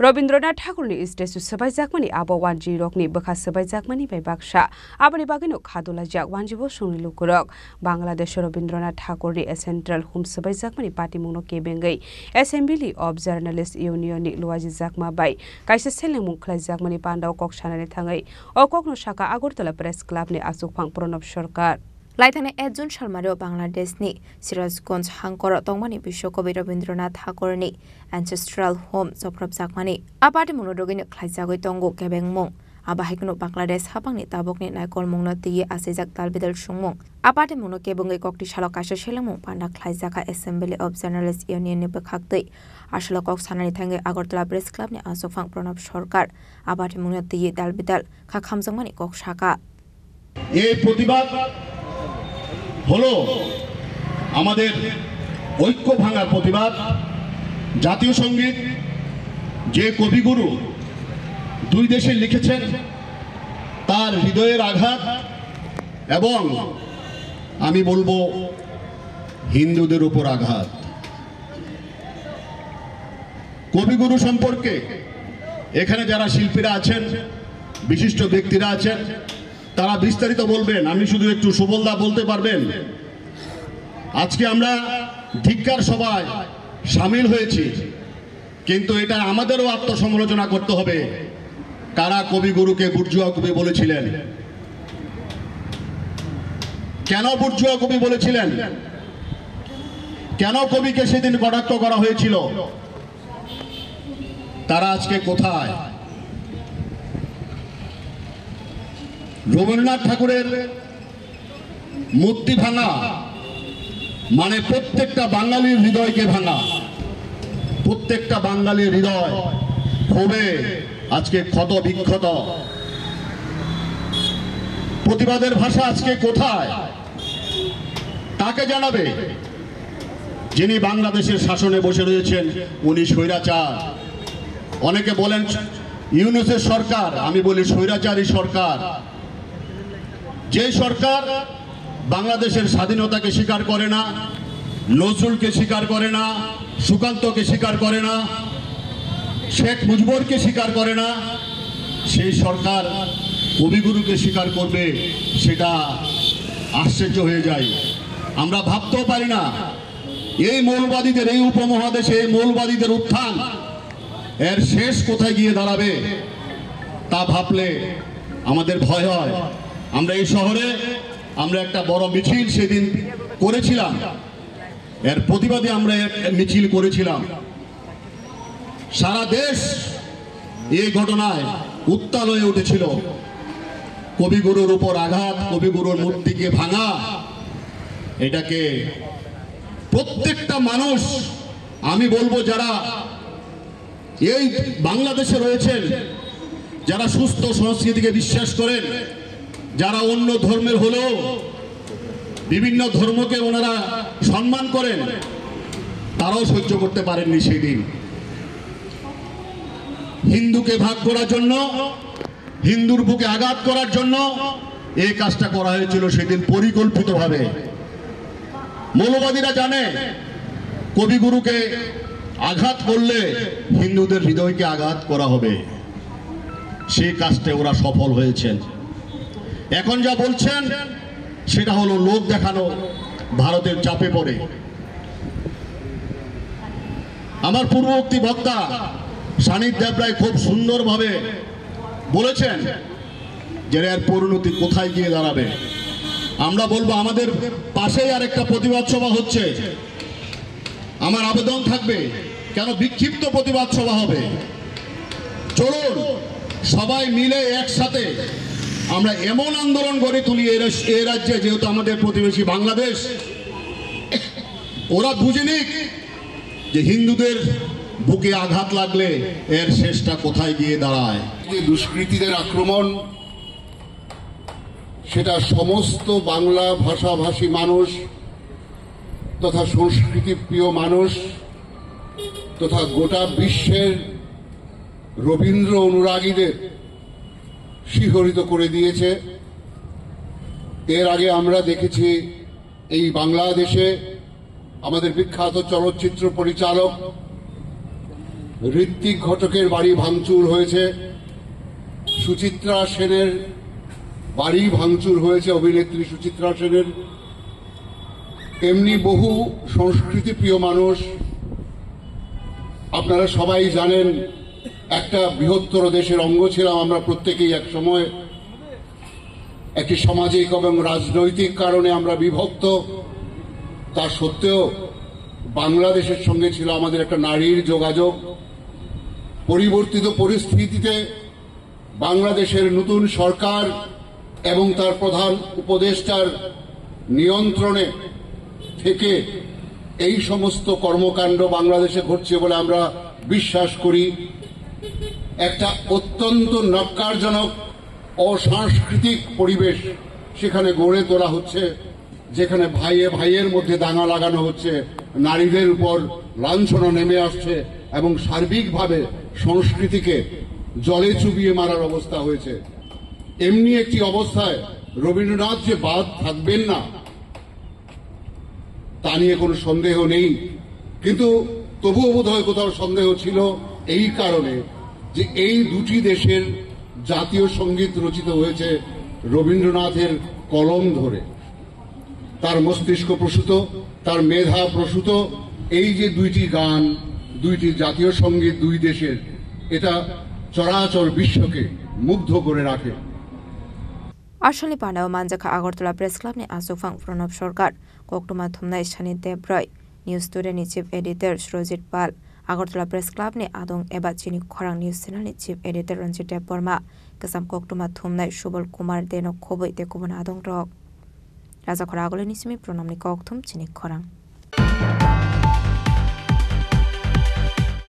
Rabindranath ठाकुरनि statue सबायजाकमानि आबो वानजि रकनि बखा सबायजाकमानि bye Baksa आबानि बागैनो खादुलाजाक वानजिबो सुंलिलु कुरक बांलादेश रवीन्द्रनाथ ठाकुरनि सेंट्रल होम सबायजाकमानि पार्टीमुंनो केबेंगै एसेम्बली ऑफ जर्नलिस्ट यूनियन नि लुवाजि जाकमा बाय काइसे सेलेंमुं खलायजाकमानि पान्डाव कक सानानै थाङै अककनो साका आगरतला प्रेस क्लाबनि आसुकफां प्रणब सरकार लाइथाने 1 जुन सालमारियाव बांलादेशनि सिराजगंज हांकर तंमानि विश्वकवि रवीन्द्रनाथ ठाकुरनि एन्सेस्ट्रल होम जफ्रबजाकमानि आबादि मुनोदगिनो खलायजागै तंगो केबेंमुं आबाहायकनो बांलादेश हाबांनि ताबकनि नायकलमुंनो तिये आसेजाक दालबिदल सुंमुं आबादि मुनो केबुंगै कक्ति सालाव काइसे सेलेंमुं पान्डा खलायजाका एसेम्बली ऑफ जर्नलिस्ट यूनियन नि बखाक्तै आसला कक सानानै थाङै आगरतला प्रेस क्लाबनि आसुकफां प्रणब सरकार आबादि मुनो तिये दालबिदल खाखामजोंमानि कक साका এই প্রতিবাদ হলো আমাদের ঐক্য ভাঙার প্রতিবাদ। জাতীয় সঙ্গীত যে কবিগুরু দুই দেশে লিখেছেন তার হৃদয়ের আঘাত এবং আমি বলবো হিন্দুদের উপর আঘাত। কবিগুরু সম্পর্কে এখানে যারা শিল্পীরা আছেন বিশিষ্ট ব্যক্তিরা আছেন তারা বিস্তারিত বলবেন, আমি শুধু একটু সুবলদা বলতে পারবেন। আজকে আমরা ধিক্কার সভায় শামিল হয়েছি, কিন্তু এটা আমাদেরও আত্মসমালোচনা করতে হবে। কারা কবিগুরুকে বুর্জুয়া কবি বলেছিলেন, কেন বুর্জুয়া কবি বলেছিলেন, কেন কবিকে সেদিন কটাক্ষ করা হয়েছিল, তারা আজকে কোথায়? রবীন্দ্রনাথ ঠাকুরের মূর্তি ভাঙা মানে প্রত্যেকটা বাঙালির হৃদয়কে ভাঙা, প্রত্যেকটা বাঙালির হৃদয় ক্ষোভে আজকে ক্ষত বিক্ষত। প্রতিবাদের ভাষা আজকে কোথায় তাকে জানাবে যিনি বাংলাদেশের শাসনে বসে রয়েছেন, উনি স্বৈরাচার। অনেকে বলেন ইউনূসের সরকার, আমি বলি স্বৈরাচারী সরকার। যে সরকার বাংলাদেশের স্বাধীনতাকে স্বীকার করে না, নজরুলকে স্বীকার করে না, সুকান্তকে স্বীকার করে না, শেখ মুজিবুরকে স্বীকার করে না, সেই সরকার কবিগুরুকে স্বীকার করবে, সেটা আশ্চর্য হয়ে যায়। আমরা ভাবতেও পারি না এই মৌলবাদীদের, এই উপমহাদেশে এই মৌলবাদীদের উত্থান এর শেষ কোথায় গিয়ে দাঁড়াবে তা ভাবলে আমাদের ভয় হয়। আমরা এই শহরে একটা বড় মিছিল সেদিন করেছিলাম, এর প্রতিবাদে আমরা মিছিল করেছিলাম। সারা দেশ এই ঘটনায় উত্তাল হয়ে উঠেছিল। কবিগুরুর উপর আঘাত, কবিগুরুর মূর্তিকে ভাঙা, এটাকে প্রত্যেকটা মানুষ, আমি বলবো যারা এই বাংলাদেশে রয়েছেন, যারা সুস্থ সংস্কৃতিকে বিশ্বাস করেন, যারা অন্য ধর্মের হলেও বিভিন্ন ধর্মকে ওনারা সম্মান করেন, তারাও সহ্য করতে পারেননি সেদিন। হিন্দুকে ভাগ করার জন্য, হিন্দুর বুকে আঘাত করার জন্য এই কাজটা করা হয়েছিল সেদিন পরিকল্পিতভাবে। মৌলবাদীরা জানে কবিগুরুকে আঘাত করলে হিন্দুদের হৃদয়কে আঘাত করা হবে, সেই কাজটা ওরা সফল হয়েছেন। এখন যা বলছেন সেটা হলো লোক দেখানো, ভারতের চাপে পড়ে। আমার পূর্ববর্তী বক্তা সানিক দেবরায় খুব সুন্দরভাবে বলেছেন যে এর পরিণতি কোথায় গিয়ে দাঁড়াবে। আমরা বলবো আমাদের পাশেই আরেকটা প্রতিবাদ সভা হচ্ছে, আমার আবেদন থাকবে কেন বিক্ষিপ্ত প্রতিবাদ সভা হবে, চলুন সবাই মিলে একসাথে আমরা এমন আন্দোলন গড়ে তুলি এই রাজ্যে, যেহেতু আমাদের প্রতিবেশী বাংলাদেশ, ওরা বুঝে নিক যে হিন্দুদের বুকে আঘাত লাগলে এর শেষটা কোথায় গিয়ে দাঁড়ায়। যে দুষ্কৃতীদের আক্রমণ, সেটা সমস্ত বাংলা ভাষাভাষী মানুষ তথা সংস্কৃতি প্রিয় মানুষ তথা গোটা বিশ্বের রবীন্দ্র অনুরাগীদের শিহরিত করে দিয়েছে। এর আগে আমরা দেখেছি এই বাংলাদেশে আমাদের বিখ্যাত চলচ্চিত্র পরিচালক ঋত্বিক ঘটকের বাড়ি ভাঙচুর হয়েছে, সুচিত্রা সেনের বাড়ি ভাঙচুর হয়েছে, অভিনেত্রী সুচিত্রা সেনের। এমনি বহু সংস্কৃতি প্রিয় মানুষ, আপনারা সবাই জানেন একটা বৃহত্তর দেশের অঙ্গ ছিলাম আমরা প্রত্যেকেই এক সময়। একটি সামাজিক এবং রাজনৈতিক কারণে আমরা বিভক্ত, তা সত্ত্বেও বাংলাদেশের সঙ্গে ছিল আমাদের একটা নারীর যোগাযোগ। পরিবর্তিত পরিস্থিতিতে বাংলাদেশের নতুন সরকার এবং তার প্রধান উপদেষ্টার নিয়ন্ত্রণে থেকে এই সমস্ত কর্মকাণ্ড বাংলাদেশে ঘটছে বলে আমরা বিশ্বাস করি। একটা অত্যন্ত ন্যক্কারজনক অসাংস্কৃতিক পরিবেশ সেখানে গড়ে তোলা হচ্ছে, যেখানে ভাইয়ে ভাইয়ের মধ্যে দাঙ্গা লাগানো হচ্ছে, নারীদের উপর লাঞ্ছনা নেমে আসছে এবং সার্বিকভাবে সংস্কৃতিকে জলে চুবিয়ে মারার অবস্থা হয়েছে। এমনি একটি অবস্থায় রবীন্দ্রনাথ যে বাদ থাকবেন না তা নিয়ে কোনো সন্দেহ নেই, কিন্তু তবুও বোধহয় কোথাও সন্দেহ ছিল এই কারণে যে এই দুটি দেশের জাতীয় সঙ্গীত রচিত হয়েছে রবীন্দ্রনাথের কলম ধরে, তার মস্তিষ্ক প্রসূত, তার মেধা প্রসূত এই যে দুইটি গান, দুইটি জাতীয় সঙ্গীত দুই দেশের, এটা চরাচর বিশ্বকে মুগ্ধ করে রাখে। আসলে পান্ডাও মানজাখা আগরতলা প্রেস ক্লাব ने आसुफां प्रणब सरकार कोकटुमा थुमनाय शानी देब्रय न्यूज टुडे नि चीफ एडिटर सुरजित पाल আগরতলা প্রেস ক্লাব ने आदों एबा चिनी खरां न्यूज चैनल नि चीफ एडिटर रंजित देबबर्मा कसम कोकटुमा थुमनाय सुबल कुमार देनो खबै तेकुबन आदों रक राजा खरा आगले निसिमी प्रणब नि कोकथुम चिनी खरां।